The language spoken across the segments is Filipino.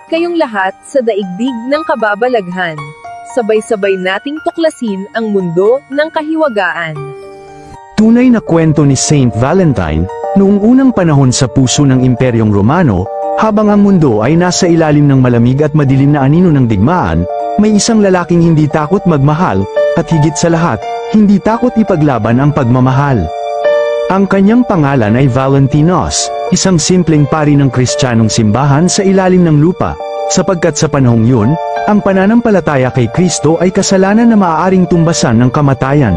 kayong lahat sa daigdig ng kababalaghan. Sabay-sabay nating tuklasin ang mundo ng kahiwagaan. Tunay na kwento ni Saint Valentine, noong unang panahon sa puso ng Imperyong Romano, habang ang mundo ay nasa ilalim ng malamig at madilim na anino ng digmaan, may isang lalaking hindi takot magmahal, at higit sa lahat, hindi takot ipaglaban ang pagmamahal. Ang kanyang pangalan ay Valentinos, isang simpleng pari ng Kristiyanong simbahan sa ilalim ng lupa, sapagkat sa panahong yun, ang pananampalataya kay Kristo ay kasalanan na maaaring tumbasan ng kamatayan.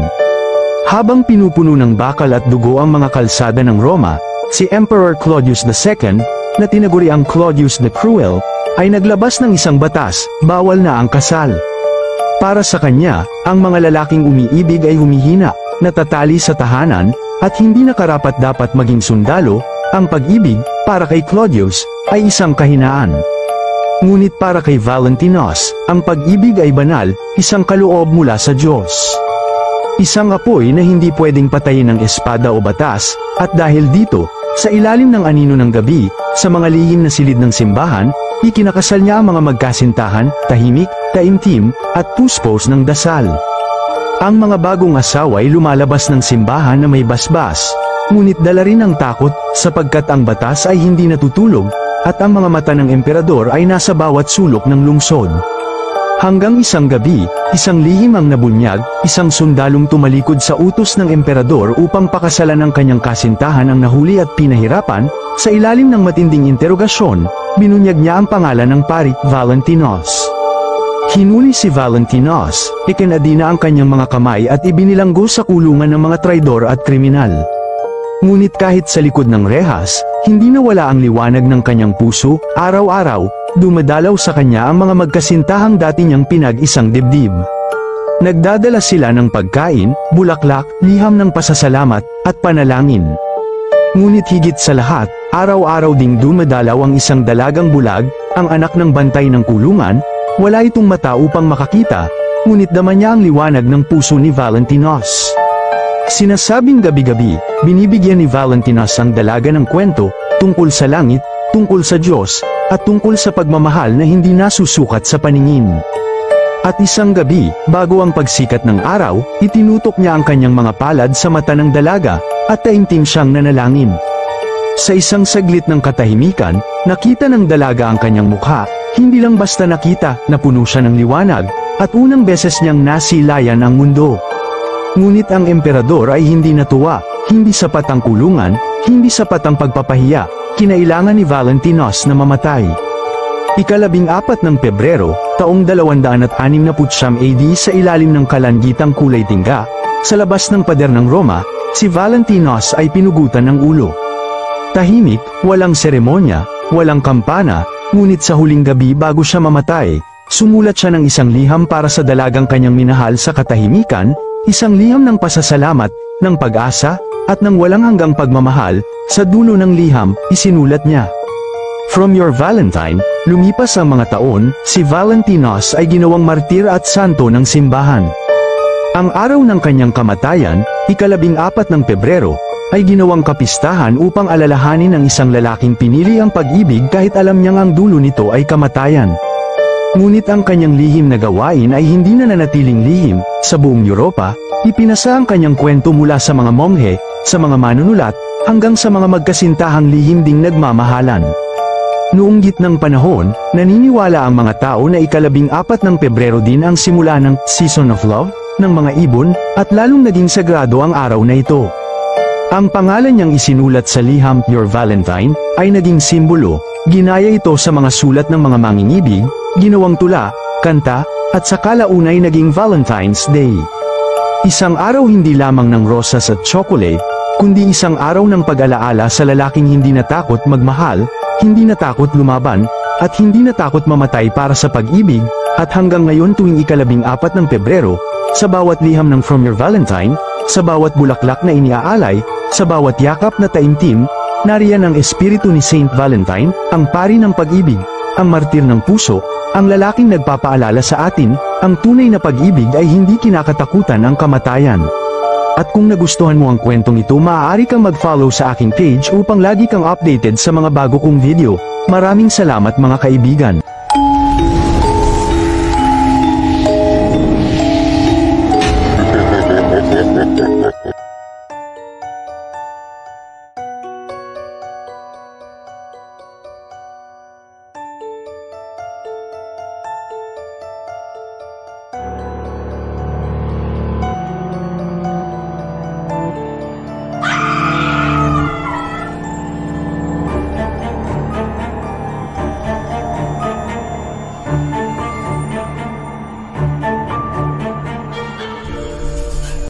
Habang pinupuno ng bakal at dugo ang mga kalsada ng Roma, si Emperor Claudius II, na tinaguri ang Claudius the Cruel, ay naglabas ng isang batas, bawal na ang kasal. Para sa kanya, ang mga lalaking umiibig ay humihina, natatali sa tahanan, at hindi nakarapat-dapat maging sundalo. Ang pag-ibig, para kay Claudius, ay isang kahinaan. Ngunit para kay Valentinos, ang pag-ibig ay banal, isang kaloob mula sa Diyos. Isang apoy na hindi pwedeng patayin ng espada o batas, at dahil dito, sa ilalim ng anino ng gabi, sa mga lihim na silid ng simbahan, ikinakasal niya ang mga magkasintahan, tahimik, taimtim, at puspos ng dasal. Ang mga bagong asawa ay lumalabas ng simbahan na may basbas, ngunit dala rin ang takot, sapagkat ang batas ay hindi natutulog, at ang mga mata ng emperador ay nasa bawat sulok ng lungsod. Hanggang isang gabi, isang lihim ang nabunyag, isang sundalong tumalikod sa utos ng emperador upang pakasalan ang kanyang kasintahan ang nahuli at pinahirapan. Sa ilalim ng matinding interogasyon, binunyag niya ang pangalan ng pari, Valentinos. Hinuli si Valentinos, ikinadina ang kanyang mga kamay at ibinilanggo sa kulungan ng mga traidor at kriminal. Ngunit kahit sa likod ng rehas, hindi nawala ang liwanag ng kanyang puso. Araw-araw, dumadalaw sa kanya ang mga magkasintahang dati niyang pinag-isang dibdib. Nagdadala sila ng pagkain, bulaklak, liham ng pasasalamat, at panalangin. Ngunit higit sa lahat, araw-araw ding dumadalaw ang isang dalagang bulag, ang anak ng bantay ng kulungan. Wala itong mata upang makakita, ngunit dama niya ang liwanag ng puso ni Valentinos. Sinasabing gabi-gabi, binibigyan ni Valentinos ang dalaga ng kwento, tungkol sa langit, tungkol sa Diyos, at tungkol sa pagmamahal na hindi nasusukat sa paningin. At isang gabi, bago ang pagsikat ng araw, itinutok niya ang kanyang mga palad sa mata ng dalaga, at taimtim siyang nanalangin. Sa isang saglit ng katahimikan, nakita ng dalaga ang kanyang mukha. Hindi lang basta nakita, napuno siya ng liwanag, at unang beses niyang nasilayan ang mundo. Ngunit ang emperador ay hindi natuwa, hindi sapat ang kulungan, hindi sapat ang pagpapahiya, kinailangan ni Valentinos na mamatay. Ika-14 ng Pebrero, taong 269 AD sa ilalim ng kalangitang kulay tingga, sa labas ng pader ng Roma, si Valentinos ay pinugutan ng ulo. Tahimik, walang seremonya, walang kampana, ngunit sa huling gabi bago siya mamatay, sumulat siya ng isang liham para sa dalagang kanyang minahal sa katahimikan, isang liham ng pasasalamat, ng pag-asa, at ng walang hanggang pagmamahal. Sa dulo ng liham, isinulat niya, "From your Valentine." Lumipas ang mga taon, si Valentinos ay ginawang martir at santo ng simbahan. Ang araw ng kanyang kamatayan, ika-14 ng Pebrero, ay ginawang kapistahan upang alalahanin ang isang lalaking pinili ang pag-ibig kahit alam niyang ang dulo nito ay kamatayan. Ngunit ang kanyang lihim na gawain ay hindi na nanatiling lihim. Sa buong Europa, ipinasa ang kanyang kwento mula sa mga monghe, sa mga manunulat, hanggang sa mga magkasintahang lihim ding nagmamahalan. Noong gitnang panahon, naniniwala ang mga tao na ika-14 ng Pebrero din ang simula ng Season of Love, ng mga ibon, at lalong naging sagrado ang araw na ito. Ang pangalan niyang isinulat sa liham, Your Valentine, ay naging simbolo. Ginaya ito sa mga sulat ng mga mangingibig, ginawang tula, kanta, at sa kalaunay naging Valentine's Day. Isang araw hindi lamang ng rosas at chocolate, kundi isang araw ng pag-alaala sa lalaking hindi natakot magmahal, hindi natakot lumaban, at hindi natakot mamatay para sa pag-ibig. At hanggang ngayon tuwing ika-14 ng Pebrero, sa bawat liham ng From Your Valentine, sa bawat bulaklak na iniaalay, sa bawat yakap na taimtim, nariyan ang espiritu ni Saint Valentine, ang pari ng pag-ibig, ang martir ng puso, ang lalaking nagpapaalala sa atin, ang tunay na pag-ibig ay hindi kinakatakutan ang kamatayan. At kung nagustuhan mo ang kwentong ito, maaari kang mag-follow sa aking page upang lagi kang updated sa mga bago kong video. Maraming salamat mga kaibigan.